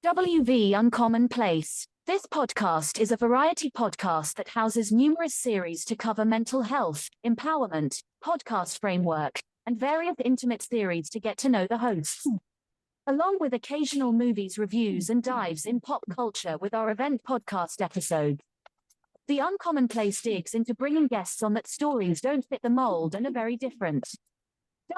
WV Uncommon Place. This podcast is a variety podcast that houses numerous series to cover mental health, empowerment, podcast framework, and various intimate theories to get to know the hosts. Along with occasional movies reviews and dives in pop culture with our event podcast episodes. The Uncommon Place digs into bringing guests on that stories don't fit the mold and are very different.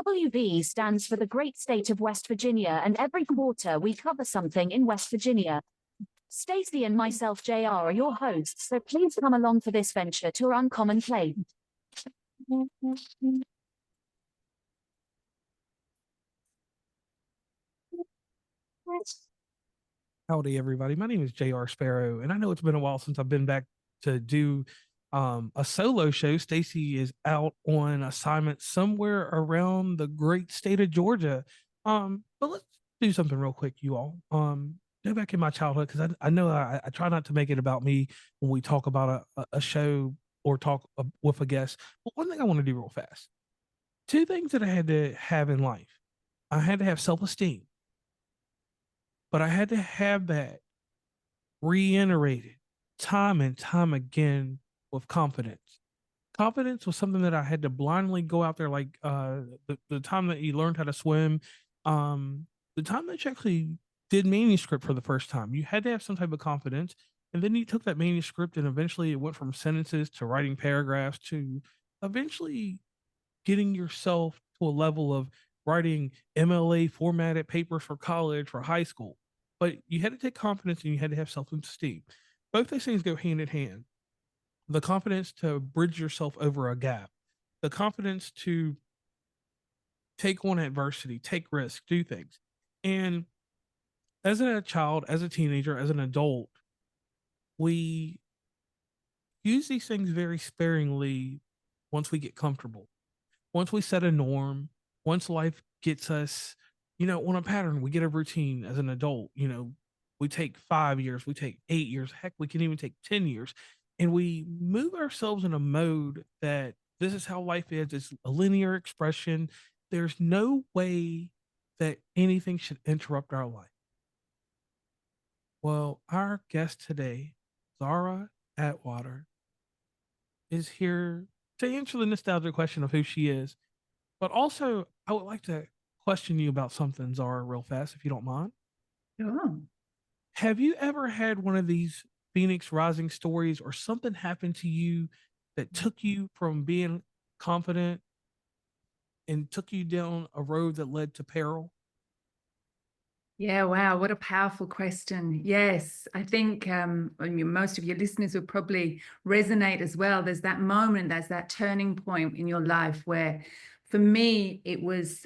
WV stands for the great state of West Virginia, and every quarter we cover something in West Virginia. Stacey and myself, JR, are your hosts, so please come along for this venture to our Uncommon Place. Howdy, everybody. My name is J.R. Sparrow, and I know it's been a while since I've been back to do a solo show. Stacey is out on assignment somewhere around the great state of Georgia. But let's do something real quick, you all. Go back in my childhood, because I know I try not to make it about me when we talk about a show or talk with a guest. But one thing I want to do real fast. Two things that I had to have in life. I had to have self-esteem. But I had to have that reiterated time and time again with confidence. Confidence was something that I had to blindly go out there, like the time that you learned how to swim, the time that you actually did manuscript for the first time. You had to have some type of confidence, and then you took that manuscript, and eventually it went from sentences to writing paragraphs to eventually getting yourself to a level of writing MLA formatted papers for college, for high school. But you had to take confidence and you had to have self-esteem. Both those things go hand in hand. The confidence to bridge yourself over a gap, the confidence to take on adversity, take risks, do things. And as a child, as a teenager, as an adult, we use these things very sparingly once we get comfortable. Once we set a norm, once life gets us, on a pattern, we get a routine as an adult. We take 5 years, we take 8 years, heck, we can even take 10 years. And we move ourselves in a mode that this is how life is. It's a linear expression. There's no way that anything should interrupt our life. Well, our guest today, Tzara Atwater, is here to answer the nostalgic question of who she is. But also, I would like to question you about something, Tzara, real fast, if you don't mind. Sure. Have you ever had one of these Phoenix Rising stories, or something happened to you that took you from being confident and took you down a road that led to peril? Yeah, wow, what a powerful question. Yes, I think most of your listeners will probably resonate as well. There's that moment, there's that turning point in your life where, for me, it was,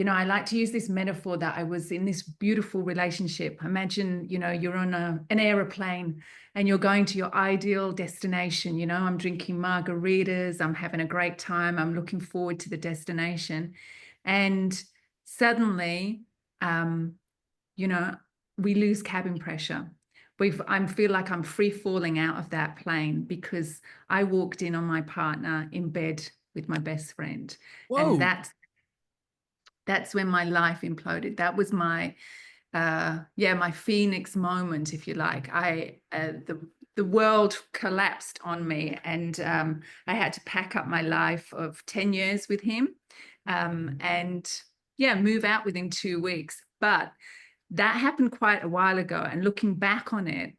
I like to use this metaphor that I was in this beautiful relationship. Imagine, you're on an aeroplane and you're going to your ideal destination. I'm drinking margaritas, I'm having a great time, I'm looking forward to the destination. And suddenly, we lose cabin pressure. I feel like I'm free falling out of that plane because I walked in on my partner in bed with my best friend. Whoa. And that's when my life imploded. That was my my Phoenix moment, if you like. The world collapsed on me, and I had to pack up my life of 10 years with him and move out within 2 weeks. But that happened quite a while ago, and looking back on it,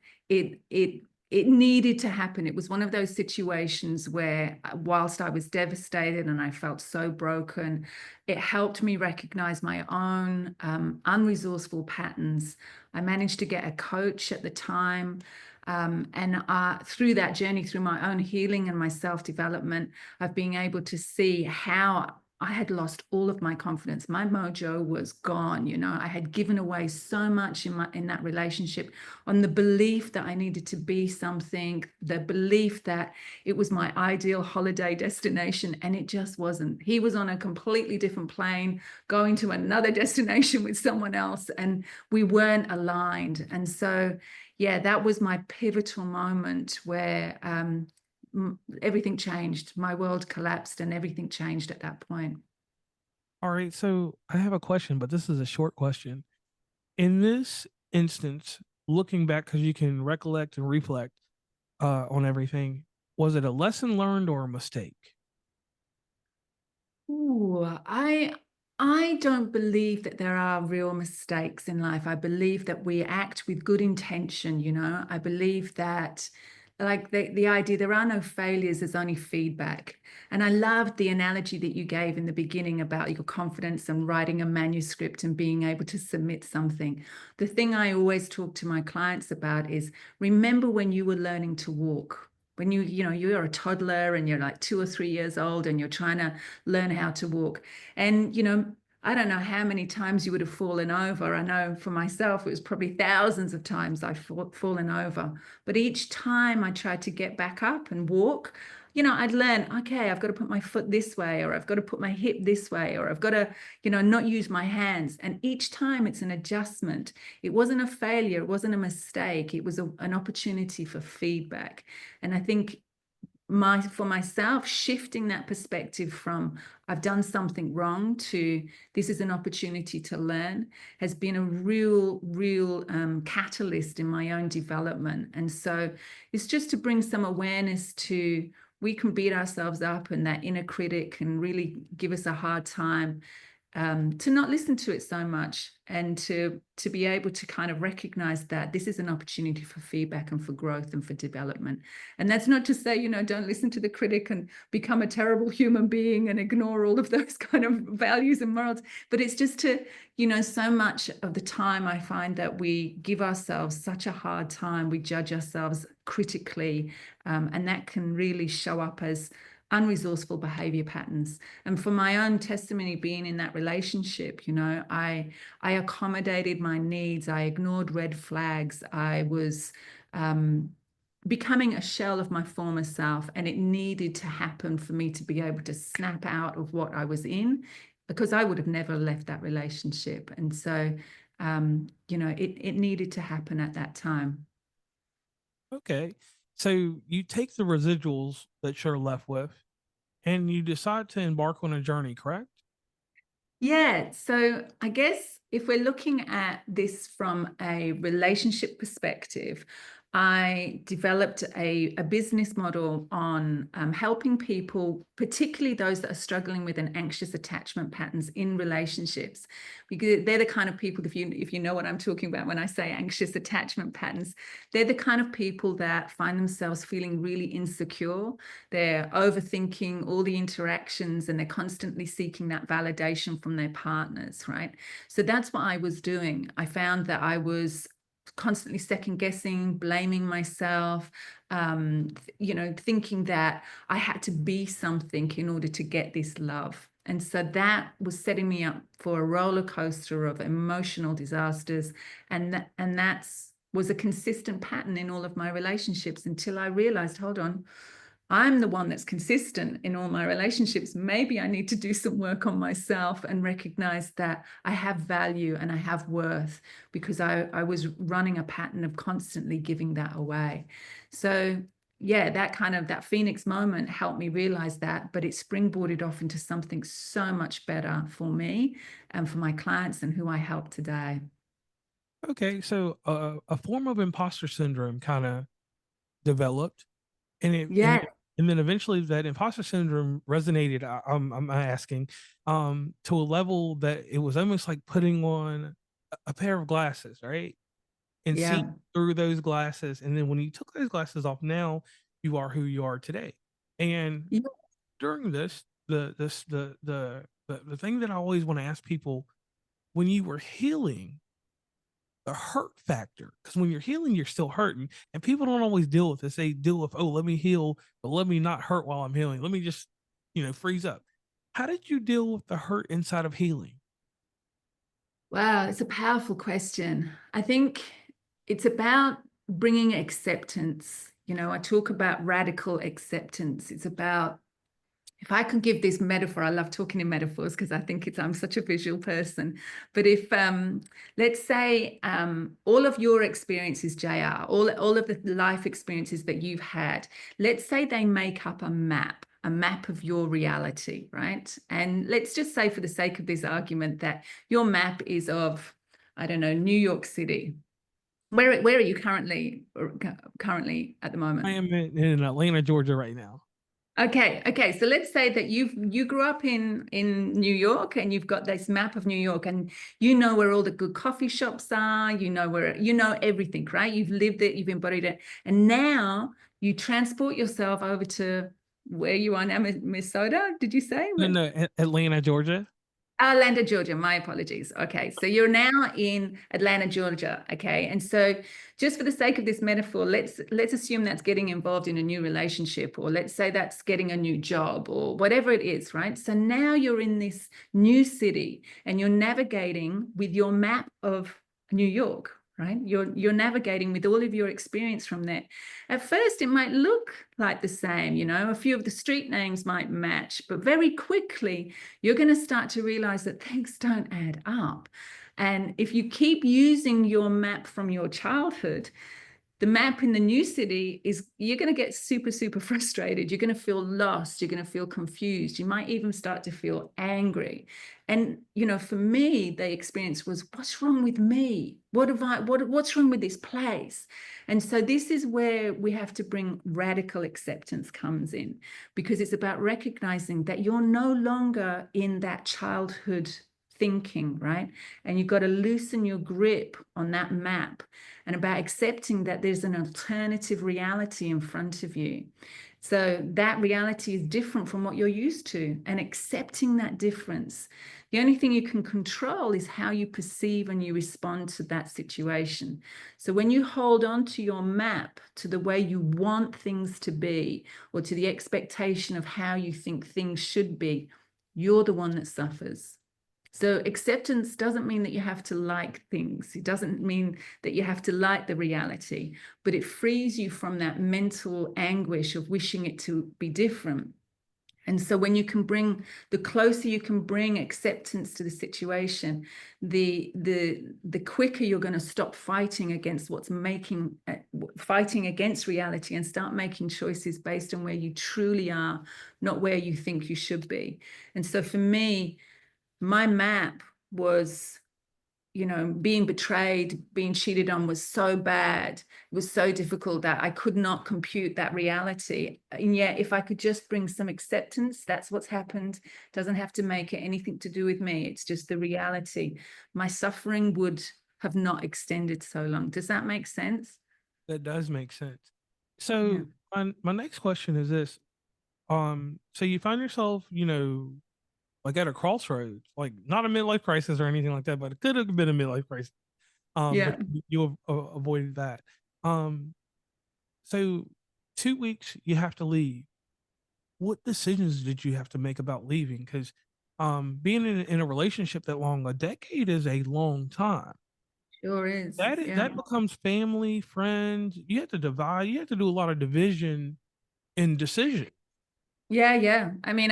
it needed to happen. It was one of those situations where, whilst I was devastated and I felt so broken, it helped me recognize my own unresourceful patterns. I managed to get a coach at the time. And through that journey, through my own healing and my self-development, I've been able to see how I had lost all of my confidence. My mojo was gone. I had given away so much in that relationship on the belief that I needed to be something, the belief that it was my ideal holiday destination, and it just wasn't. He was on a completely different plane, going to another destination with someone else, and we weren't aligned. And so, that was my pivotal moment where everything changed. My world collapsed and everything changed at that point. All right, so I have a question, but this is a short question. In this instance, looking back, because you can recollect and reflect on everything, was it a lesson learned or a mistake? Ooh, I don't believe that there are real mistakes in life. I believe that we act with good intention, you know. I believe that like the idea there are no failures, there's only feedback. And I loved the analogy that you gave in the beginning about your confidence and writing a manuscript and being able to submit something. The thing I always talk to my clients about is remember when you were learning to walk. When you're a toddler and you're like 2 or 3 years old and you're trying to learn how to walk. And, I don't know how many times you would have fallen over. I know for myself, it was probably thousands of times I've fallen over. But each time I tried to get back up and walk, I'd learn, okay, I've got to put my foot this way, or I've got to put my hip this way, or I've got to, not use my hands. And each time it's an adjustment. It wasn't a failure. It wasn't a mistake. It was an opportunity for feedback. And I think for myself, shifting that perspective from I've done something wrong to this is an opportunity to learn has been a real catalyst in my own development. And so it's just to bring some awareness to we can beat ourselves up and that inner critic can really give us a hard time, to not listen to it so much and to be able to kind of recognize that this is an opportunity for feedback and for growth and for development. And that's not to say, don't listen to the critic and become a terrible human being and ignore all of those kind of values and morals, but it's just to, so much of the time I find that we give ourselves such a hard time, we judge ourselves critically, and that can really show up as unresourceful behavior patterns. And for my own testimony, being in that relationship, I accommodated my needs. I ignored red flags. I was becoming a shell of my former self, and it needed to happen for me to be able to snap out of what I was in, because I would have never left that relationship. And so, it needed to happen at that time. Okay. So you take the residuals that you're left with and you decide to embark on a journey, correct? Yeah, so I guess if we're looking at this from a relationship perspective, I developed a business model on helping people, particularly those that are struggling with an anxious attachment patterns in relationships, because they're the kind of people, if you know what I'm talking about when I say anxious attachment patterns, they're the kind of people that find themselves feeling really insecure. They're overthinking all the interactions and they're constantly seeking that validation from their partners, right? So that's what I was doing. I found that I was constantly second guessing, blaming myself, thinking that I had to be something in order to get this love. And so that was setting me up for a roller coaster of emotional disasters. And that's was a consistent pattern in all of my relationships until I realized, hold on, I'm the one that's consistent in all my relationships. Maybe I need to do some work on myself and recognize that I have value and I have worth, because I was running a pattern of constantly giving that away. So yeah, that Phoenix moment helped me realize that, but it springboarded off into something so much better for me and for my clients and who I help today. Okay. So a form of imposter syndrome kind of developed and Yeah. and then eventually that imposter syndrome resonated. I'm asking, to a level that it was almost like putting on a pair of glasses, right? And see Yeah. through those glasses. And then when you took those glasses off, now you are who you are today. And Yeah. during this, the thing that I always want to ask people, when you were healing, the hurt factor, because when you're healing, you're still hurting, and people don't always deal with this. They deal with, oh, let me heal, but let me not hurt while I'm healing. Let me just, freeze up. How did you deal with the hurt inside of healing? Wow, it's a powerful question. I think it's about bringing acceptance. I talk about radical acceptance. It's about, if I can give this metaphor, I love talking in metaphors because I think I'm such a visual person. But if, let's say, all of your experiences, JR, all of the life experiences that you've had, let's say they make up a map of your reality, right? And let's just say, for the sake of this argument, that your map is of, I don't know, New York City. Where are you currently at the moment? I am in Atlanta, Georgia right now. Okay. So let's say that you grew up in New York, and you've got this map of New York, and you know where all the good coffee shops are, you know everything, right? You've lived it, you've embodied it. And now you transport yourself over to where you are now, Minnesota, did you say? No, Atlanta, Georgia. Atlanta, Georgia. My apologies. Okay, so you're now in Atlanta, Georgia. Okay, and so just for the sake of this metaphor, let's assume that's getting involved in a new relationship, or let's say that's getting a new job, or whatever it is, right? So now you're in this new city, and you're navigating with your map of New York, right? You're navigating with all of your experience from there. At first, it might look like the same, you know, a few of the street names might match, but very quickly you're going to start to realize that things don't add up. And if you keep using your map from your childhood, the map in the new city is, you're going to get super, super frustrated. You're going to feel lost. You're going to feel confused. You might even start to feel angry. And, you know, for me, the experience was, what's wrong with me? What's wrong with this place? And so this is where we have to bring radical acceptance comes in, because it's about recognizing that you're no longer in that childhood thinking, right? And you've got to loosen your grip on that map, and about accepting that there's an alternative reality in front of you. So that reality is different from what you're used to, and accepting that difference. The only thing you can control is how you perceive and you respond to that situation. So when you hold on to your map, to the way you want things to be, or to the expectation of how you think things should be, you're the one that suffers. So acceptance doesn't mean that you have to like things. It doesn't mean that you have to like the reality, but it frees you from that mental anguish of wishing it to be different. And so when you can bring, the closer you can bring acceptance to the situation, the quicker you're going to stop fighting against fighting against reality, and start making choices based on where you truly are, not where you think you should be. And so for me, my map was, you know, being betrayed, being cheated on was so bad. It was so difficult that I could not compute that reality. And yet, if I could just bring some acceptance, that's what's happened. It doesn't have to make it anything to do with me. It's just the reality. My suffering would have not extended so long. Does that make sense? That does make sense. So my next question is this. So you find yourself, you know, like at a crossroads, like not a midlife crisis or anything like that, but it could have been a midlife crisis. Yeah. But you avoided that. So 2 weeks you have to leave. What decisions did you have to make about leaving? Because being in a relationship that long, a decade is a long time. Sure is. That becomes family, friends. You have to divide. You have to do a lot of division in decision. Yeah. I mean,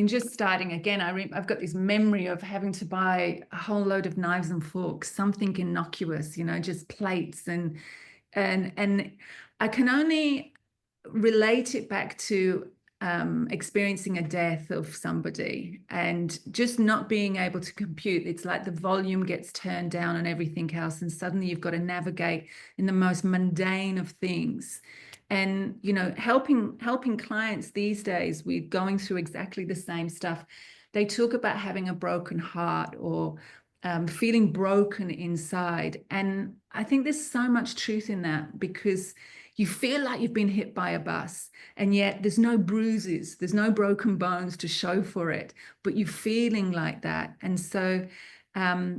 just starting again, I've got this memory of having to buy a whole load of knives and forks, something innocuous, you know, just plates, and I can only relate it back to experiencing a death of somebody, and just not being able to compute. It's like the volume gets turned down on everything else, and suddenly you've got to navigate in the most mundane of things. And, you know, helping clients these days with going through exactly the same stuff. They talk about having a broken heart, or feeling broken inside. And I think there's so much truth in that, because you feel like you've been hit by a bus, and yet there's no bruises, there's no broken bones to show for it, but you're feeling like that. And so I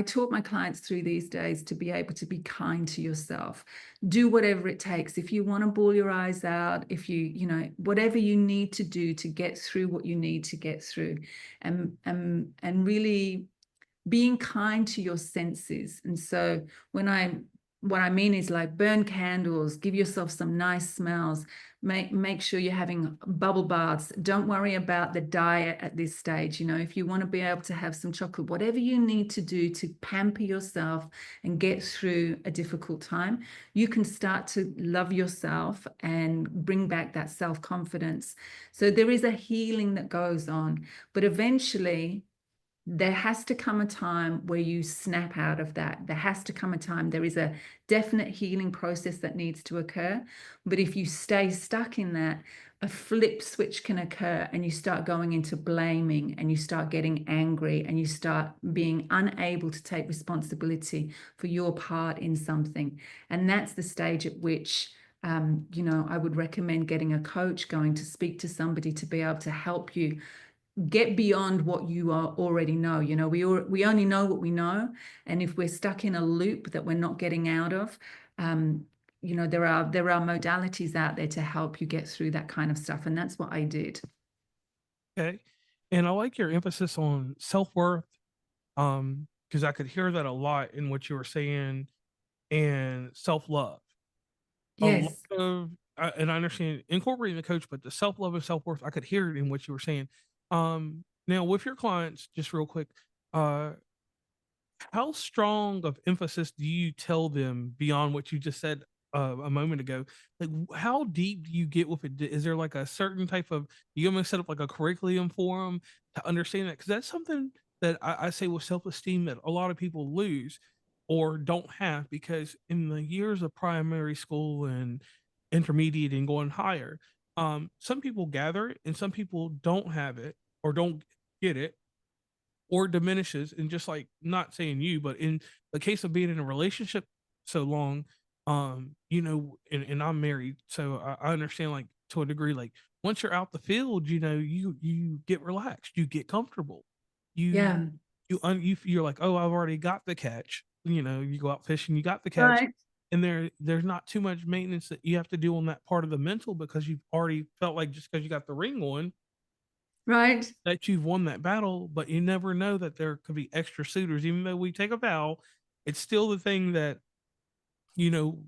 taught my clients through these days to be able to be kind to yourself. Do whatever it takes. If you want to bawl your eyes out, if you know, whatever you need to do to get through what you need to get through, and really being kind to your senses. And so what I mean is, like, burn candles, give yourself some nice smells, make sure you're having bubble baths. Don't worry about the diet at this stage. You know, if you want to be able to have some chocolate, whatever you need to do to pamper yourself and get through a difficult time, you can start to love yourself and bring back that self-confidence. So there is a healing that goes on, but eventually there has to come a time where you snap out of that. There has to come a time. There is a definite healing process that needs to occur. But if you stay stuck in that, a flip switch can occur and you start going into blaming and you start getting angry and you start being unable to take responsibility for your part in something. And that's the stage at which I would recommend getting a coach, going to speak to somebody to be able to help you get beyond what you already know. We only know what we know, and if we're stuck in a loop that we're not getting out of, there are modalities out there to help you get through that kind of stuff, and that's what I did. Okay. And I like your emphasis on self-worth, because I could hear that a lot in what you were saying, and self-love. Yes. A lot of, and I understand incorporating the coach, but the self-love and self-worth, I could hear it in what you were saying. Now with your clients, just real quick, how strong of emphasis do you tell them beyond what you just said a moment ago? Like, how deep do you get with it? Is there like a certain type of, you almost set up like a curriculum for them to understand that? Because that's something that I say with self-esteem that a lot of people lose or don't have, because in the years of primary school and intermediate and going higher, some people gather it and some people don't have it or don't get it, or diminishes. And just like, not saying you, but in the case of being in a relationship so long, and I'm married, so I understand, like, to a degree, like, once you're out the field, you get relaxed, you get comfortable, you Yeah. you're like, oh, I've already got the catch. You go out fishing, you got the catch, Right. and there's not too much maintenance that you have to do on that part of the mental, because you've already felt like, just because you got the ring on, Right. that you've won that battle. But you never know that there could be extra suitors. Even though we take a vow, it's still the thing that, you know,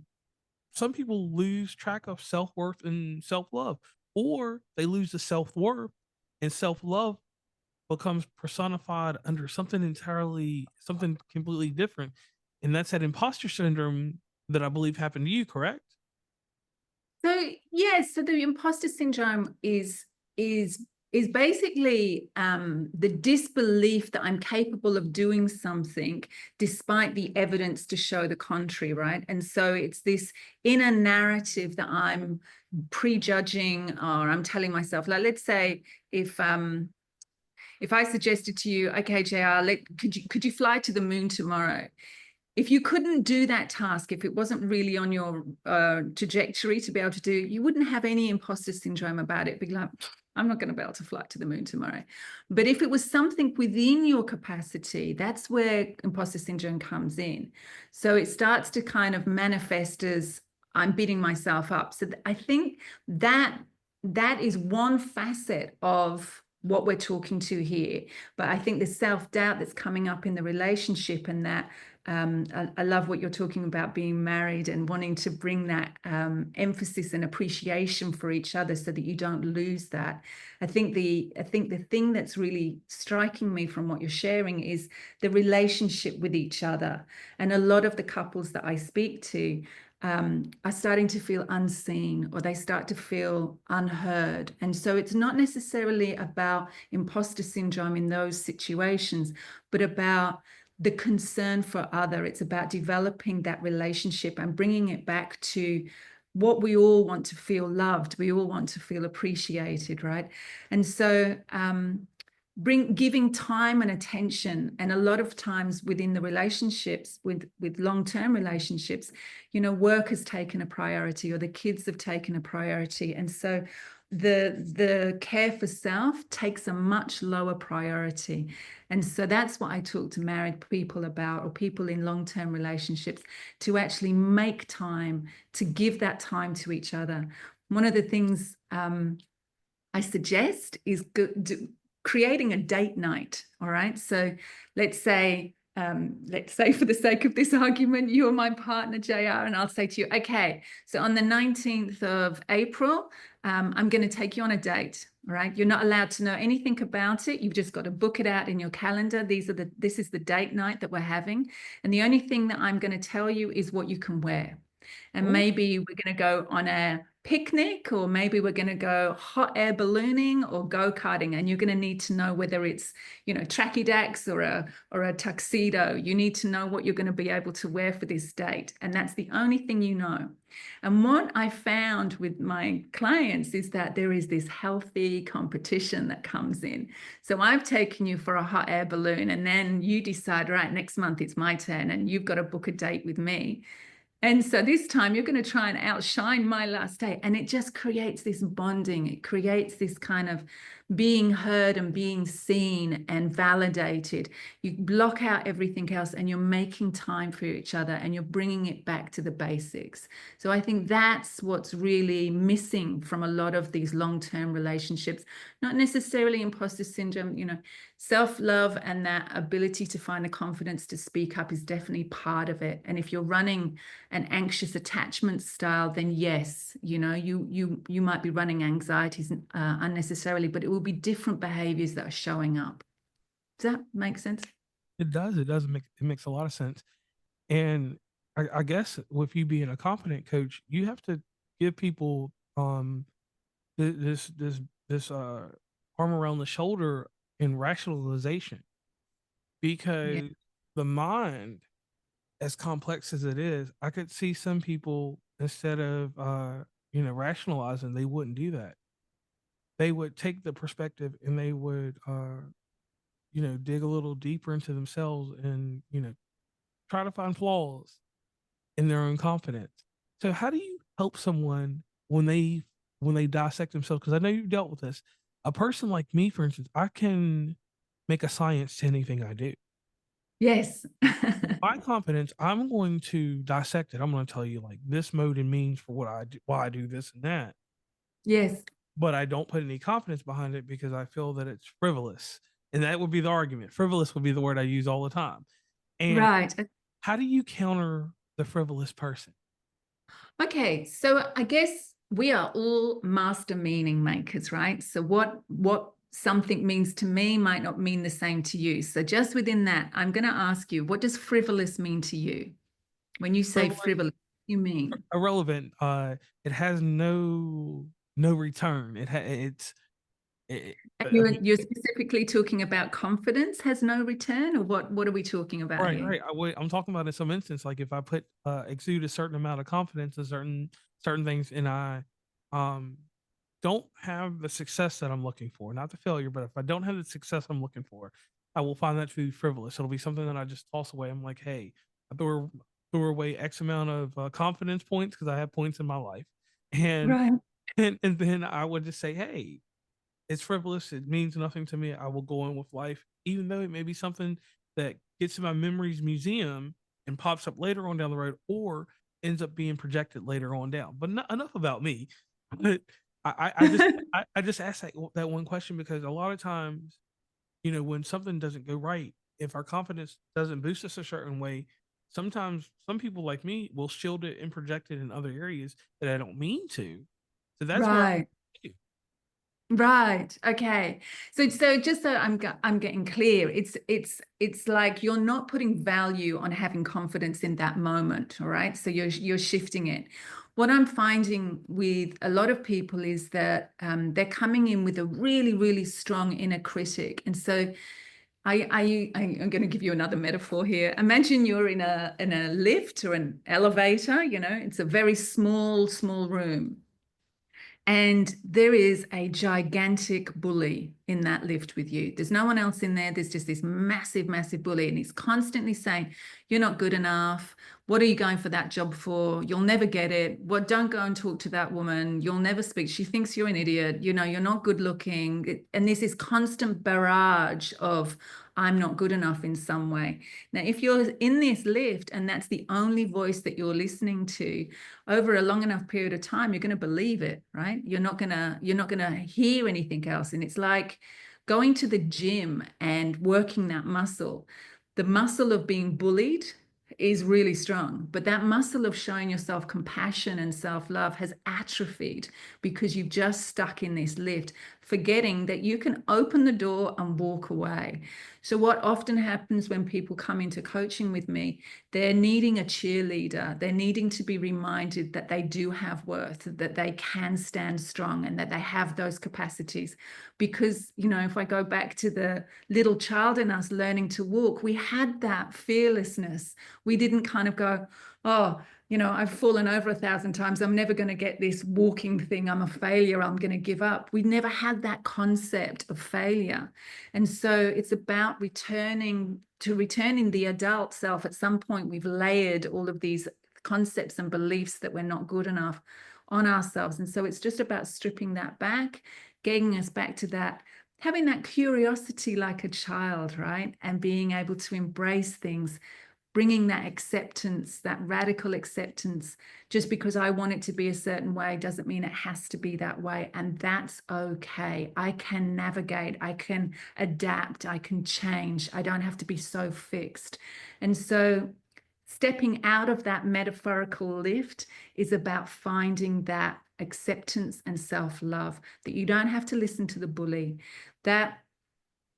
some people lose track of self-worth and self-love, or they lose the self-worth and self-love becomes personified under something completely different. And that's that imposter syndrome that I believe happened to you, correct? So yes, so the imposter syndrome is basically the disbelief that I'm capable of doing something despite the evidence to show the contrary, right? And so it's this inner narrative that I'm prejudging, or I'm telling myself, like, let's say if I suggested to you, okay, JR, could you fly to the moon tomorrow? If you couldn't do that task, if it wasn't really on your trajectory to be able to do, you wouldn't have any imposter syndrome about it. Be like, I'm not going to be able to fly to the moon tomorrow. But if it was something within your capacity, that's where imposter syndrome comes in. So it starts to kind of manifest as I'm beating myself up. So I think that is one facet of what we're talking to here. But I think the self-doubt that's coming up in the relationship, and that I love what you're talking about, being married and wanting to bring that emphasis and appreciation for each other so that you don't lose that. I think the thing that's really striking me from what you're sharing is the relationship with each other. And a lot of the couples that I speak to are starting to feel unseen, or they start to feel unheard. And so it's not necessarily about imposter syndrome in those situations, but about the concern for other. It's about developing that relationship and bringing it back to what we all want to feel loved. We all want to feel appreciated, right? And so giving time and attention. And a lot of times within the relationships, with long-term relationships, work has taken a priority, or the kids have taken a priority. And so the care for self takes a much lower priority. And so that's what I talk to married people about, or people in long-term relationships, to actually make time to give that time to each other. One of the things I suggest is creating a date night. All right. So let's say for the sake of this argument, you're my partner, JR, and I'll say to you, okay, so on the 19th of April, I'm going to take you on a date. All right. You're not allowed to know anything about it. You've just got to book it out in your calendar. This is the date night that we're having. And the only thing that I'm going to tell you is what you can wear. And Ooh. maybe we're going to go on a picnic, or maybe we're going to go hot air ballooning or go-karting, and you're going to need to know whether it's, you know, tracky dacks or a tuxedo. You need to know what you're going to be able to wear for this date, and that's the only thing you know. And what I found with my clients is that there is this healthy competition that comes in. So I've taken you for a hot air balloon, and then you decide, right, next month it's my turn and you've got to book a date with me. And so this time you're going to try and outshine my last day. And it just creates this bonding. It creates this kind of being heard and being seen and validated. You block out everything else and you're making time for each other and you're bringing it back to the basics. So I think that's what's really missing from a lot of these long-term relationships, not necessarily imposter syndrome, you know, self-love and that ability to find the confidence to speak up is definitely part of it. And if you're running an anxious attachment style, then yes, you know, you might be running anxieties unnecessarily, but it will be different behaviors that are showing up. Does that make sense? It does. It makes a lot of sense. And I guess with you being a confident coach, you have to give people this arm around the shoulder in rationalization, because the mind, as complex as it is, I could see some people, instead of rationalizing, they wouldn't do that. They would take the perspective and they would dig a little deeper into themselves and try to find flaws in their own confidence. So how do you help someone when they dissect themselves? Because I know you've dealt with this. A person like me, for instance, I can make a science to anything I do. Yes. My confidence, I'm going to dissect it. I'm going to tell you, like, this mode and means for what I do, why I do this and that. Yes. But I don't put any confidence behind it because I feel that it's frivolous. And that would be the argument. Frivolous would be the word I use all the time. And Right. how do you counter the frivolous person? Okay, so I guess we are all master meaning makers, right? So what something means to me might not mean the same to you. So just within that, I'm going to ask you, what does frivolous mean to you? When you say frivolous, what do you mean? Irrelevant. It has no return. You're specifically talking about confidence has no return, or what are we talking about here? Right. I'm talking about in some instance, like if I put exude a certain amount of confidence in certain things, and I don't have the success that I'm looking for, not the failure, but if I don't have the success I'm looking for, I will find that to be frivolous. It'll be something that I just toss away. I'm like, hey, I threw away X amount of confidence points because I have points in my life, and Right. and then I would just say, hey, it's frivolous. It means nothing to me. I will go on with life, even though it may be something that gets in my memories museum and pops up later on down the road, or ends up being projected later on down. But not enough about me. But I just asked that one question because a lot of times, when something doesn't go right, if our confidence doesn't boost us a certain way, sometimes some people like me will shield it and project it in other areas that I don't mean to. So that's where Right. Right. Okay. So just so I'm getting clear, it's like you're not putting value on having confidence in that moment. All right. So you're shifting it. What I'm finding with a lot of people is that they're coming in with a really, really strong inner critic. And so I'm going to give you another metaphor here. Imagine you're in a lift or an elevator, it's a very small room. And there is a gigantic bully in that lift with you. There's no one else in there. There's just this massive, massive bully. And he's constantly saying, you're not good enough. What are you going for that job for? You'll never get it. Well, don't go and talk to that woman. You'll never speak. She thinks you're an idiot. You're not good looking. And there's this constant barrage of, I'm not good enough in some way. Now, if you're in this lift and that's the only voice that you're listening to over a long enough period of time, you're going to believe it, right? You're not going to hear anything else. And it's like going to the gym and working that muscle. The muscle of being bullied is really strong, but that muscle of showing yourself compassion and self-love has atrophied because you've just stuck in this lift forgetting that you can open the door and walk away. So what often happens when people come into coaching with me, they're needing a cheerleader. They're needing to be reminded that they do have worth, that they can stand strong, and that they have those capacities. Because, you know, if I go back to the little child in us learning to walk, we had that fearlessness. We didn't kind of go, oh, you know, I've fallen over 1,000 times. I'm never going to get this walking thing. I'm a failure. I'm going to give up. We never had that concept of failure. And so it's about returning the adult self. At some point, we've layered all of these concepts and beliefs that we're not good enough on ourselves. And so it's just about stripping that back, getting us back to that, having that curiosity like a child, right? And being able to embrace things, bringing that acceptance, that radical acceptance. Just because I want it to be a certain way doesn't mean it has to be that way. And that's okay. I can navigate, I can adapt, I can change. I don't have to be so fixed. And so stepping out of that metaphorical lift is about finding that acceptance and self-love, that you don't have to listen to the bully, that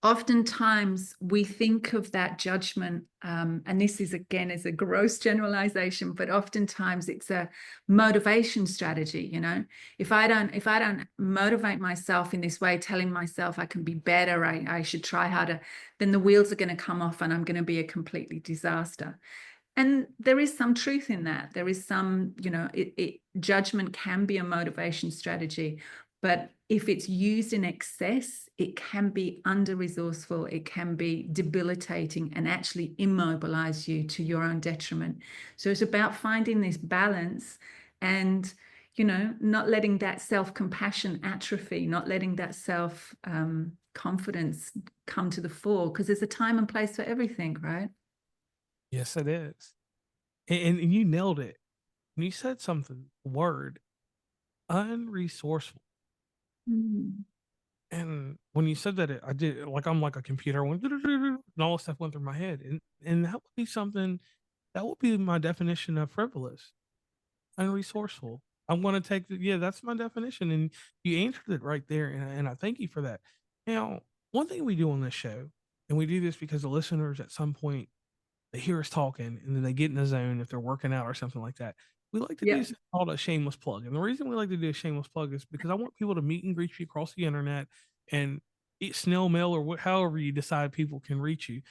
oftentimes we think of that judgment, and this is again is a gross generalization, but oftentimes it's a motivation strategy. You know, if I don't motivate myself in this way, telling myself I can be better, I should try harder, then the wheels are going to come off and I'm going to be a completely disaster. And there is some truth in that. There is some, you know, judgment can be a motivation strategy. But if it's used in excess, it can be under-resourceful, it can be debilitating and actually immobilize you to your own detriment. So it's about finding this balance and, you know, not letting that self-compassion atrophy, not letting that self-confidence come to the fore, because there's a time and place for everything, right? Yes, it is. And you nailed it. When you said something, word, unresourceful. Mm. And when you said that, I did, like, I'm like a computer, I went, and all this stuff went through my head. And that would be something, that would be my definition of frivolous, unresourceful. I'm going to take yeah, that's my definition. And you answered it right there. And I thank you for that. Now, one thing we do on this show, and we do this because the listeners at some point, they hear us talking and then they get in the zone if they're working out or something like that. We like to do something called a shameless plug. And the reason we like to do a shameless plug is because I want people to meet and greet you across the internet and eat snail mail or however you decide people can reach you.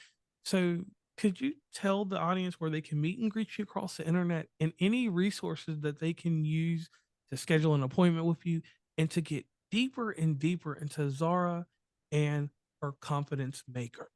So could you tell the audience where they can meet and greet you across the internet and any resources that they can use to schedule an appointment with you and to get deeper and deeper into Tzara and her confidence maker?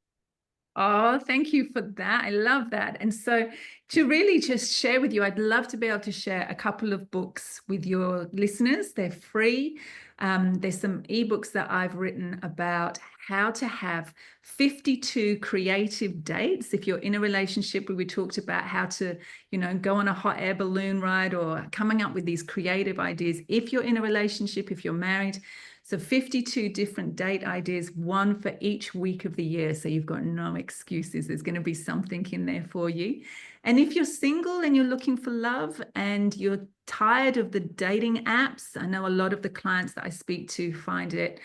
Oh, thank you for that. I love that. And so to really just share with you, I'd love to be able to share a couple of books with your listeners. They're free. There's some ebooks that I've written about how to have 52 creative dates. If you're in a relationship, we talked about how to, you know, go on a hot air balloon ride or coming up with these creative ideas. If you're in a relationship, if you're married, so 52 different date ideas, one for each week of the year. So you've got no excuses. There's going to be something in there for you. And if you're single and you're looking for love and you're tired of the dating apps, I know a lot of the clients that I speak to find it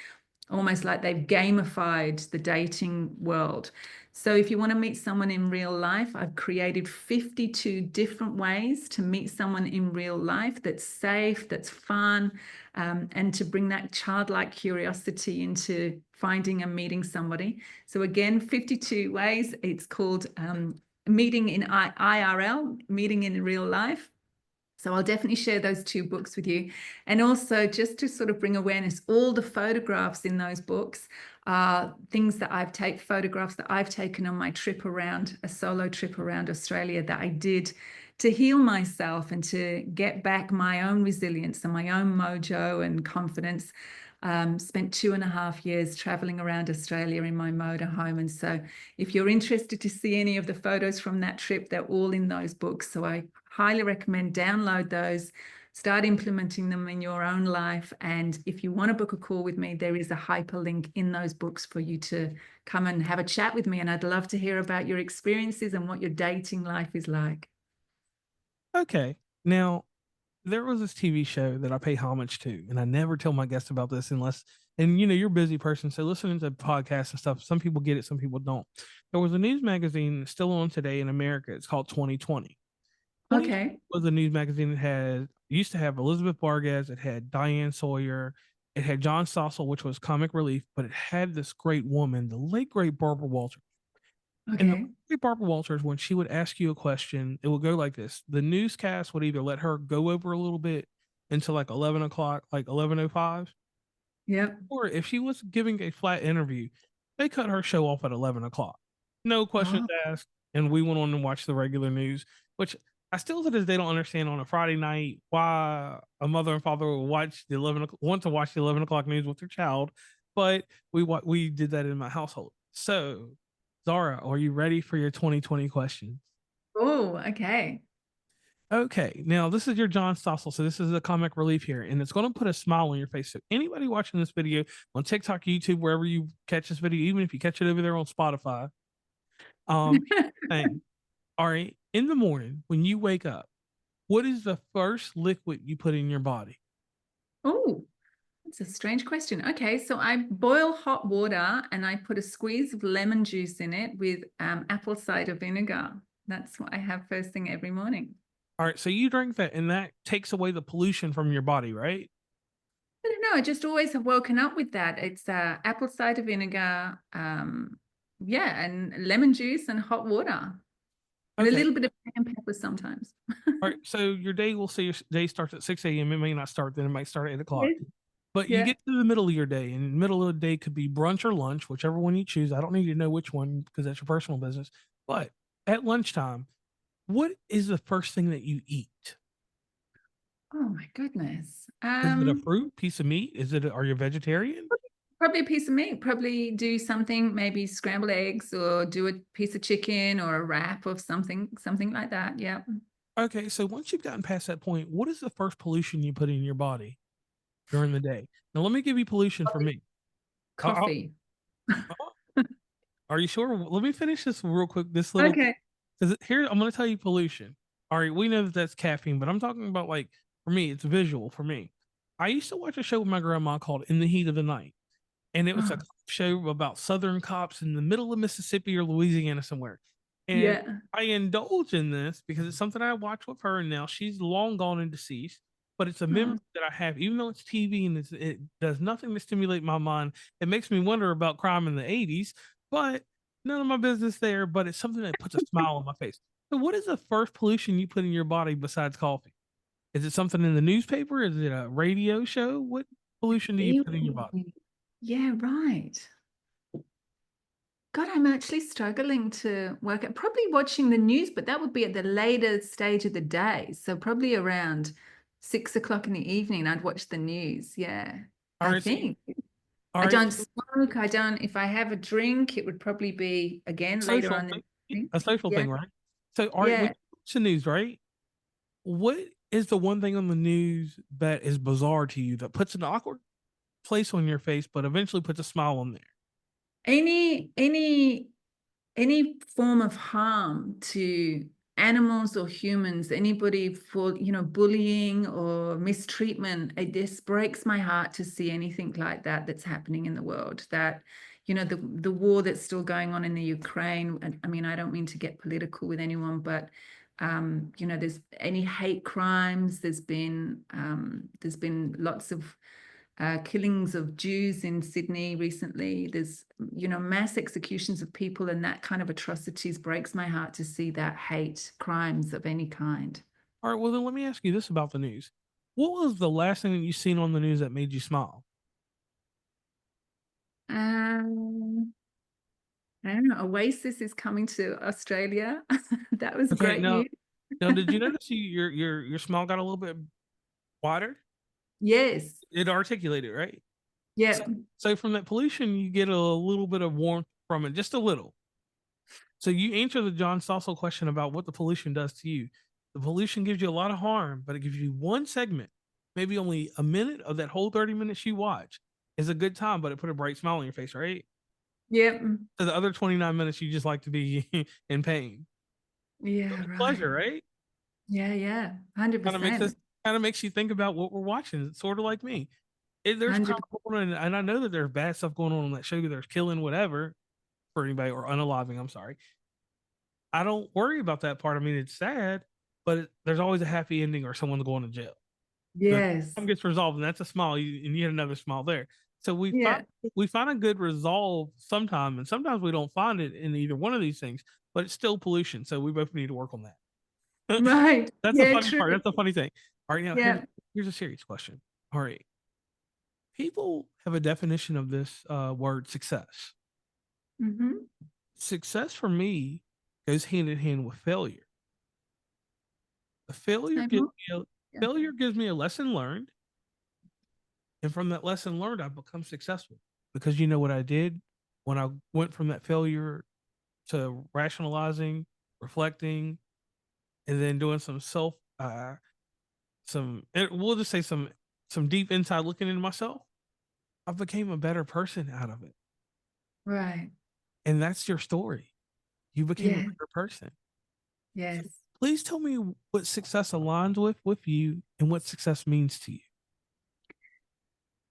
almost like they've gamified the dating world. So if you want to meet someone in real life, I've created 52 different ways to meet someone in real life that's safe, that's fun, and to bring that childlike curiosity into finding and meeting somebody. So again, 52 ways. It's called Meeting in IRL, Meeting in Real Life. So I'll definitely share those two books with you. And also just to sort of bring awareness, all the photographs in those books are things that photographs that I've taken on my trip around, a solo trip around Australia that I did to heal myself and to get back my own resilience and my own mojo and confidence. Spent 2.5 years traveling around Australia in my motorhome. And so if you're interested to see any of the photos from that trip, they're all in those books. So I highly recommend download those, start implementing them in your own life. And if you want to book a call with me, there is a hyperlink in those books for you to come and have a chat with me. And I'd love to hear about your experiences and what your dating life is like. Okay. Now, there was this TV show that I pay homage to, and I never tell my guests about this unless, and you're a busy person, so listening to podcasts and stuff, some people get it, some people don't. There was a news magazine still on today in America. It's called 2020. Okay. Was a news magazine that used to have Elizabeth Vargas, it had Diane Sawyer, it had John Stossel, which was comic relief, but it had this great woman, the late great Barbara Walters. And the Okay. great Barbara Walters, when she would ask you a question, it would go like this. The newscast would either let her go over a little bit until like 11 o'clock, like 11:05, Yep. or if she was giving a flat interview, they cut her show off at 11 o'clock. No questions Oh, asked. And we went on and watched the regular news, which I still to this day don't understand on a Friday night why a mother and father would want to watch the 11 o'clock news with their child. But we did that in my household. So, Tzara, are you ready for your 2020 questions? oh, okay. Okay, now this is your John Stossel, so this is a comic relief here, and it's going to put a smile on your face. So anybody watching this video on TikTok, YouTube, wherever you catch this video, even if you catch it over there on Spotify, thing. All right, in the morning when you wake up, what is the first liquid you put in your body? Oh, that's a strange question. Okay, so I boil hot water and I put a squeeze of lemon juice in it with apple cider vinegar. That's what I have first thing every morning. All right, so you drink that, and that takes away the pollution from your body, right? I don't know. I just always have woken up with that. It's apple cider vinegar, yeah, and lemon juice and hot water, and a Okay. little bit of cayenne pepper sometimes. All right, so your day, will say your day starts at 6 a.m. It may not start then, it might start at 8 o'clock. But you Yeah. get to the middle of your day, and the middle of the day could be brunch or lunch, whichever one you choose. I don't need to know which one because that's your personal business. But at lunchtime, what is the first thing that you eat? Oh my goodness. Is it a fruit, piece of meat? Are you a vegetarian? Probably a piece of meat. Probably do something, maybe scrambled eggs, or do a piece of chicken or a wrap of something like that. Yeah. Okay, so once you've gotten past that point, what is the first pollution you put in your body during the day? Now, let me give you pollution for me. Coffee. Are you sure? Let me finish this real quick. This little, Okay. because here I'm going to tell you pollution. All right, we know that that's caffeine, but I'm talking about, like, for me, it's visual for me. I used to watch a show with my grandma called In the Heat of the Night, and it was a Oh, show about Southern cops in the middle of Mississippi or Louisiana somewhere. And yeah. I indulge in this because it's something I watch with her, and now she's long gone and deceased. But it's a memory Oh, that I have, even though it's TV and it does nothing to stimulate my mind. It makes me wonder about crime in the 80s, but none of my business there. But it's something that puts a smile on my face. So, what is the first pollution you put in your body besides coffee? Is it something in the newspaper? Is it a radio show? What pollution do you put in your body? really? Yeah, right. God, I'm actually struggling to work out. Probably watching the news, but that would be at the later stage of the day. So probably around 6 o'clock in the evening, I'd watch the news. Yeah, All I right, think. all I right. don't smoke. I don't. If I have a drink, it would probably be again later Social on in the thing, evening. a social Yeah, thing, right? So, all right, when yeah. you watch the news, right? What is the one thing on the news that is bizarre to you that puts an awkward place on your face, but eventually puts a smile on there? Any form of harm to animals or humans, anybody for bullying or mistreatment, it just breaks my heart to see anything like that that's happening in the world. That the war that's still going on in the Ukraine. And I mean, I don't mean to get political with anyone, but there's any hate crimes. There's been lots of killings of Jews in Sydney recently. There's, mass executions of people, and that kind of atrocities breaks my heart to see that hate crimes of any kind. All right, well, then let me ask you this about the news. What was the last thing that you seen on the news that made you smile? Um, I don't know. Oasis is coming to Australia. That was Okay, great news. now, did you notice your smile got a little bit wider? Yes. It articulated, right? Yeah. So from that pollution, you get a little bit of warmth from it, just a little. So you answer the John Stossel question about what the pollution does to you. The pollution gives you a lot of harm, but it gives you one segment, maybe only a minute of that whole 30 minutes you watch is a good time, but it put a bright smile on your face, right? Yep. So the other 29 minutes, you just like to be in pain. Yeah, Pleasure, right. right? Yeah, yeah. Kind of makes 100%. kind of makes you think about what we're watching. It's sort of like me. There's 100%. kind of going on, and I know that there's bad stuff going on that show. There's killing, whatever, for anybody, or unaliving. I'm sorry. I don't worry about that part. I mean, it's sad, but there's always a happy ending or someone's going to jail. The Yes. problem gets resolved, and that's a smile, and you get another smile there. So Yeah. we find a good resolve sometime, and sometimes we don't find it in either one of these things. But it's still pollution, so we both need to work on that. Right. That's the Yeah, funny true. part. That's the funny thing. All right, now Yeah. here's a serious question. All right, people have a definition of this word success. Hmm. Success for me goes hand in hand with failure. A failure Same gives old. me a Yeah. failure gives me a lesson learned, and from that lesson learned, I've become successful because you know what I did when I went from that failure to rationalizing, reflecting, and then doing some we'll just say some deep inside looking into myself. I became a better person out of it, Right. and that's your story. You became a Yeah. better person. Yes. Please tell me what success aligns with you and what success means to you.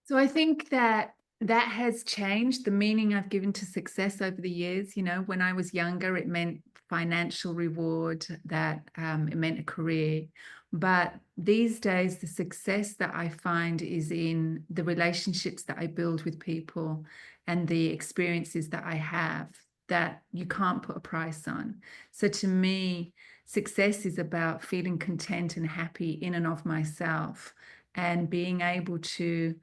So I think that that has changed the meaning I've given to success over the years. You know, when I was younger, it meant financial reward, that it meant a career. But these days, the success that I find is in the relationships that I build with people and the experiences that I have that you can't put a price on. So to me, success is about feeling content and happy in and of myself and being able to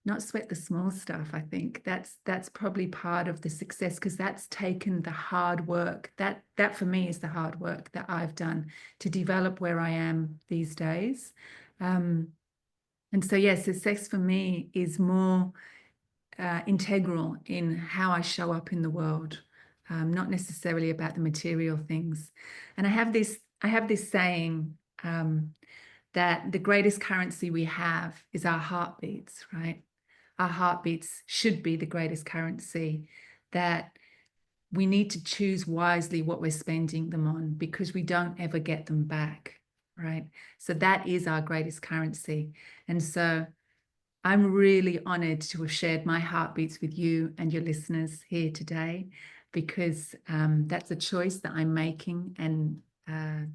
not sweat the small stuff. I think that's probably part of the success, because that's taken the hard work. That for me is the hard work that I've done to develop where I am these days. And so yes, success for me is more integral in how I show up in the world, not necessarily about the material things. And I have this saying, that the greatest currency we have is our heartbeats, right? Our heartbeats should be the greatest currency, that we need to choose wisely what we're spending them on, because we don't ever get them back, right? So that is our greatest currency. And so I'm really honored to have shared my heartbeats with you and your listeners here today, because that's a choice that I'm making, and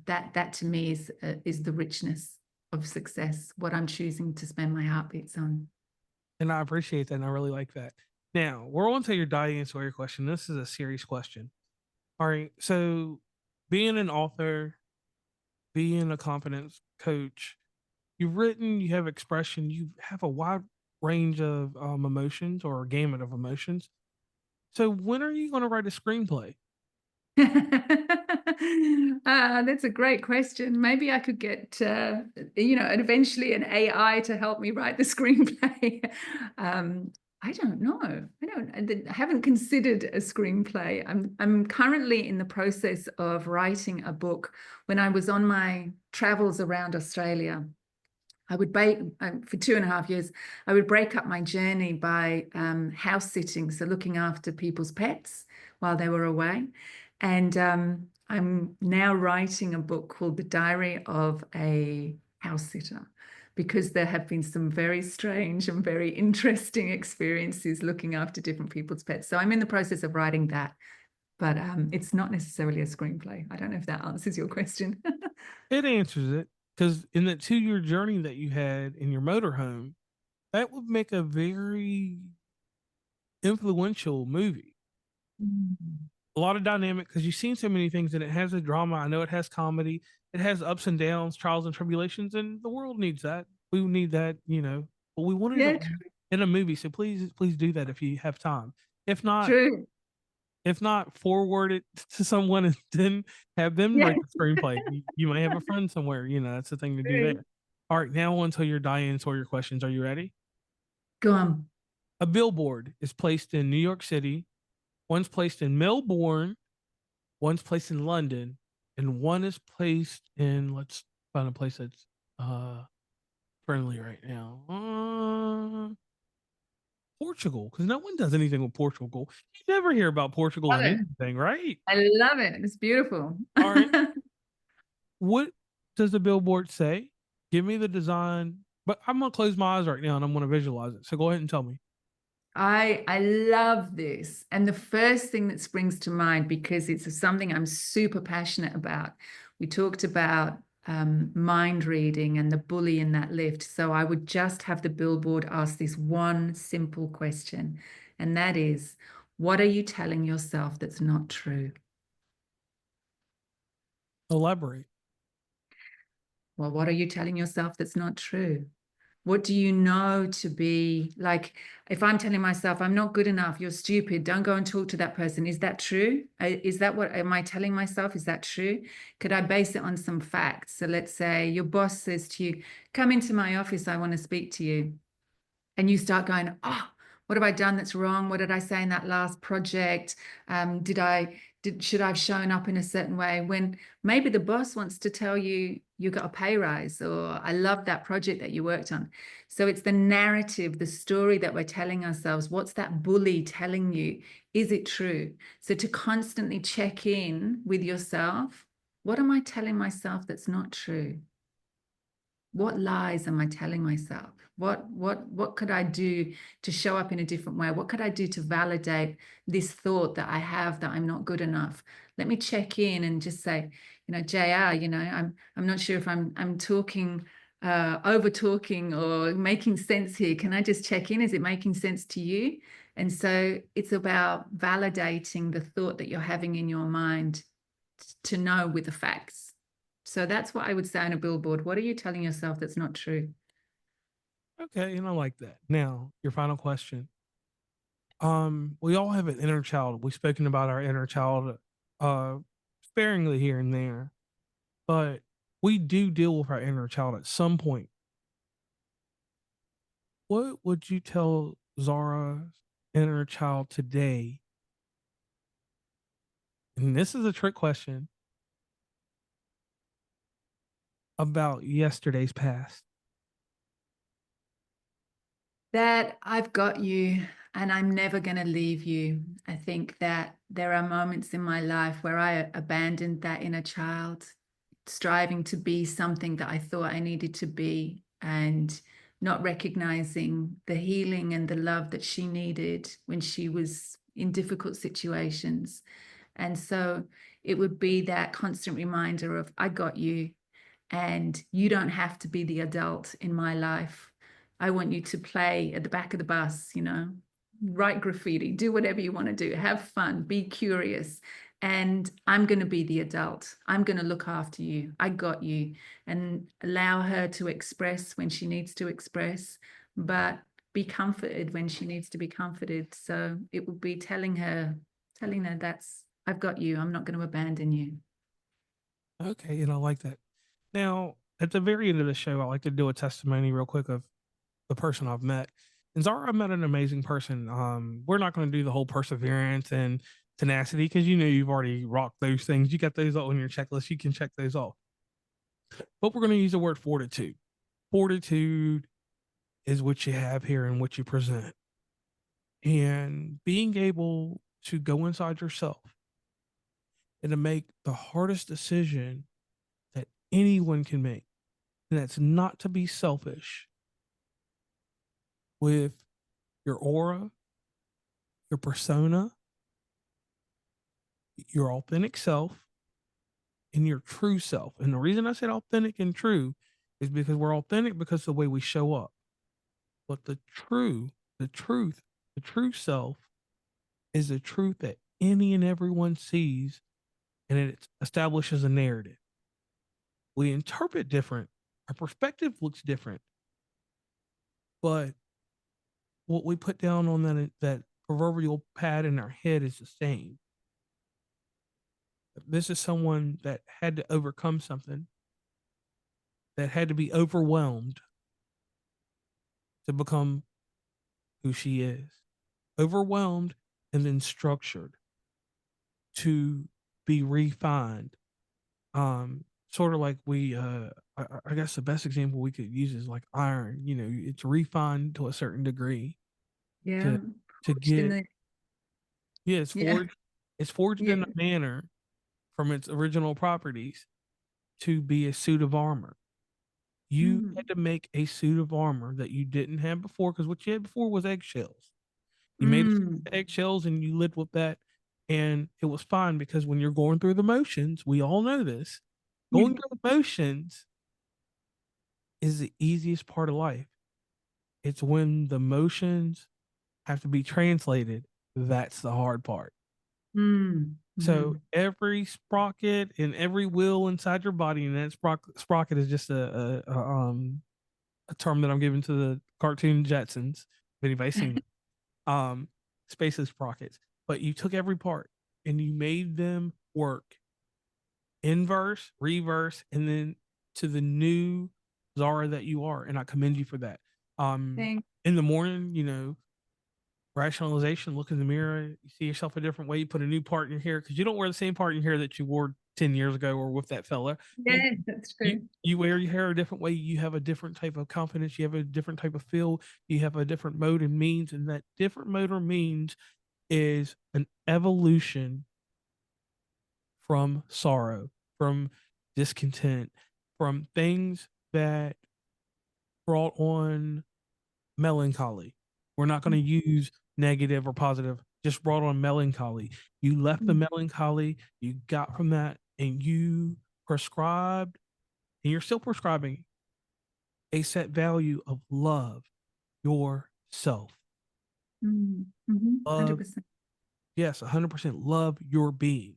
that to me is the richness of success, what I'm choosing to spend my heartbeats on. And I appreciate that, and I really like that. Now, we're on to your die answer your question. This is a serious question. All right. So, being an author, being a confidence coach, you've written, you have expression, you have a wide range of emotions, or a gamut of emotions. So, when are you going to write a screenplay? That's a great question. Maybe I could get, eventually an AI to help me write the screenplay. I don't know. I haven't considered a screenplay. I'm currently in the process of writing a book. When I was on my travels around Australia, I would for 2.5 years, I would break up my journey by house sitting, so looking after people's pets while they were away. And I'm now writing a book called The Diary of a House Sitter, because there have been some very strange and very interesting experiences looking after different people's pets. So I'm in the process of writing that, but it's not necessarily a screenplay. I don't know if that answers your question. It answers it, because in that 2-year journey that you had in your motorhome, that would make a very influential movie. A lot of dynamic, because you've seen so many things, and it has a drama. I know it has comedy, it has ups and downs, trials and tribulations, and the world needs that. We need that, but we wanted Yeah, it in a movie. So please do that if you have time. If not, true. forward it to someone and then have them Yeah, write the screenplay. You may have a friend somewhere. That's the thing to do true. there. All right, now until your die-ins or your questions. Are you ready? Go on. A billboard is placed in New York City. One's placed in Melbourne. One's placed in London, and one is placed in, let's find a place that's friendly right now. Portugal, because no one does anything with Portugal. You never hear about Portugal Love in it. anything, right? I love it. It's beautiful. All right. What does the billboard say? Give me the design. But I'm going to close my eyes right now and I'm going to visualize it. So go ahead and tell me. I love this. And the first thing that springs to mind, because it's something I'm super passionate about, we talked about mind reading and the bully in that lift. So I would just have the billboard ask this one simple question, and that is, what are you telling yourself that's not true? Elaborate. Well, what are you telling yourself that's not true? What do you know to be like? If I'm telling myself I'm not good enough, you're stupid, don't go and talk to that person, is that true? Is that what am I telling myself? Is that true? Could I base it on some facts? So let's say your boss says to you, come into my office, I want to speak to you. And you start going, oh, what have I done that's wrong? What did I say in that last project? Should I have shown up in a certain way? When maybe the boss wants to tell you you got a pay rise, or I love that project that you worked on. So it's the narrative, the story that we're telling ourselves. What's that bully telling you? Is it true? So to constantly check in with yourself, what am I telling myself that's not true? What lies am I telling myself? What could I do to show up in a different way? What could I do to validate this thought that I have that I'm not good enough? Let me check in and just say, JR, I'm not sure if I'm talking over talking or making sense here. Can I just check in? Is it making sense to you? And so it's about validating the thought that you're having in your mind to know with the facts. So that's what I would say on a billboard. What are you telling yourself that's not true? Okay, and I like that. Now, your final question. We all have an inner child. We've spoken about our inner child sparingly here and there, but we do deal with our inner child at some point. What would you tell Tzara's inner child today? And this is a trick question about yesterday's past. That I've got you and I'm never going to leave you. I think that there are moments in my life where I abandoned that inner child, striving to be something that I thought I needed to be, and not recognizing the healing and the love that she needed when she was in difficult situations. And so it would be that constant reminder of, I got you, and you don't have to be the adult in my life. I want you to play at the back of the bus, write graffiti, do whatever you want to do, have fun, be curious. And I'm going to be the adult. I'm going to look after you. I got you. And allow her to express when she needs to express, but be comforted when she needs to be comforted. So it would be telling her that's, I've got you. I'm not going to abandon you. Okay, and I like that. Now, at the very end of the show, I like to do a testimony real quick of the person I've met. And Tzara met an amazing person. We're not going to do the whole perseverance and tenacity because you've already rocked those things. You got those on your checklist. You can check those off. But we're going to use the word fortitude. Fortitude is what you have here and what you present. And being able to go inside yourself and to make the hardest decision that anyone can make. And that's not to be selfish with your aura, your persona, your authentic self, and your true self. And the reason I said authentic and true is because we're authentic because of the way we show up. But the true self is the truth that any and everyone sees, and it establishes a narrative. We interpret different. Our perspective looks different. But what we put down on that proverbial pad in our head is the same. This is someone that had to overcome something, that had to be overwhelmed to become who she is. Overwhelmed and then structured to be refined. Sort of like I guess the best example we could use is like iron. It's refined to a certain degree. Yeah. To get it's Yeah. forged. It's forged Yeah. in a manner from its original properties to be a suit of armor. You Mm. had to make a suit of armor that you didn't have before, because what you had before was eggshells. You made eggshells and you lived with that, and it was fine, because when you're going through the motions, we all know this, going through the motions is the easiest part of life. It's when the motions have to be translated, that's the hard part. So every sprocket and every wheel inside your body, and that sprocket is just a term that I'm giving to the cartoon Jetsons, if anybody's seen it. Spaces sprockets. But you took every part and you made them work, inverse, reverse, and then to the new Tzara that you are. And I commend you for that. In the morning, you know, rationalization, look in the mirror, you see yourself a different way, you put a new part in your hair, because you don't wear the same part in your hair that you wore 10 years ago or with that fella. Yeah, that's true. You wear your hair a different way, you have a different type of confidence, you have a different type of feel, you have a different mode and means, and that different mode or means is an evolution from sorrow, from discontent, from things that brought on melancholy. We're not going to use negative or positive, just brought on melancholy. You left the melancholy, you got from that, and you prescribed, and you're still prescribing a set value of love yourself. 100%. Yes, 100% love your being.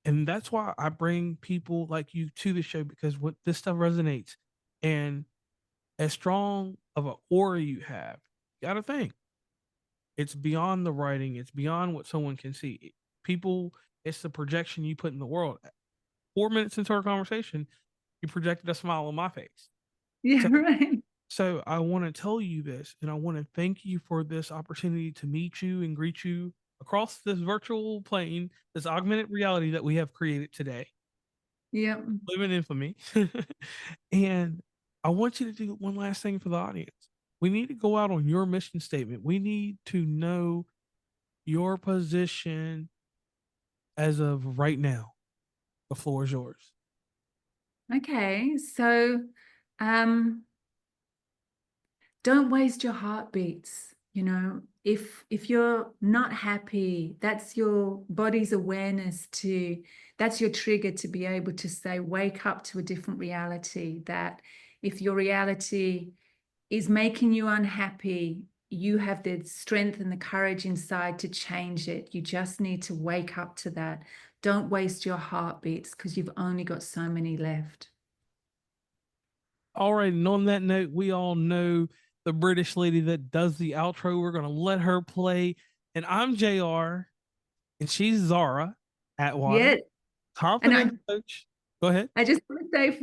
And that's why I bring people like you to the show, because what this stuff resonates. And as strong of an aura you have, you got to think, it's beyond the writing. It's beyond what someone can see. People, it's the projection you put in the world. 4 minutes into our conversation, you projected a smile on my face. Yeah, right. So I want to tell you this, and I want to thank you for this opportunity to meet you and greet you across this virtual plane, this augmented reality that we have created today. Yeah. Live in infamy. And I want you to do one last thing for the audience. We need to go out on your mission statement. We need to know your position as of right now. The floor is yours. Okay. So, don't waste your heartbeats. You know, if you're not happy, that's your body's awareness that's your trigger to be able to say, wake up to a different reality. That if your reality is making you unhappy, you have the strength and the courage inside to change it. You just need to wake up to that. Don't waste your heartbeats, because you've only got so many left. All right. And on that note, we all know the British lady that does the outro. We're going to let her play. And I'm JR, and she's Tzara Atwater. Yeah. Confidence coach. Go ahead. I just want to say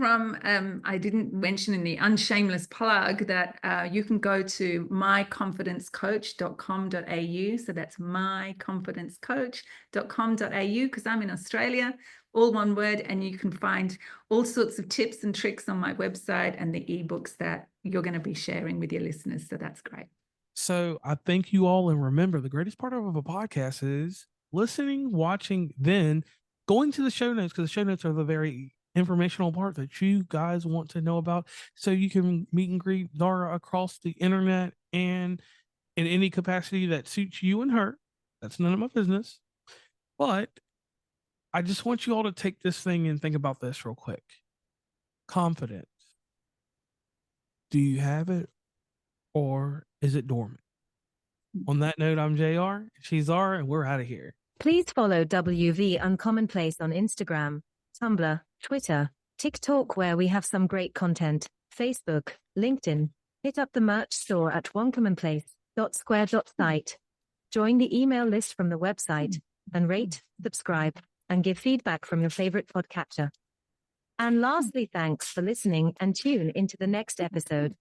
I didn't mention in the unshameless plug that you can go to myconfidencecoach.com.au. So that's myconfidencecoach.com.au, because I'm in Australia, all one word, and you can find all sorts of tips and tricks on my website and the ebooks that you're going to be sharing with your listeners. So that's great. So I thank you all. And remember, the greatest part of a podcast is listening, watching, then going to the show notes, because the show notes are the very informational part that you guys want to know about, so you can meet and greet Tzara across the internet and in any capacity that suits you and her. That's none of my business. But I just want you all to take this thing and think about this real quick. Confidence. Do you have it, or is it dormant? On that note, I'm JR, she's Tzara, and we're out of here. Please follow WV Uncommonplace on Instagram, Tumblr, Twitter, TikTok, where we have some great content, Facebook, LinkedIn. Hit up the merch store at onecommonplace.square.site. Join the email list from the website, and rate, subscribe, and give feedback from your favorite podcatcher. And lastly, thanks for listening, and tune into the next episode.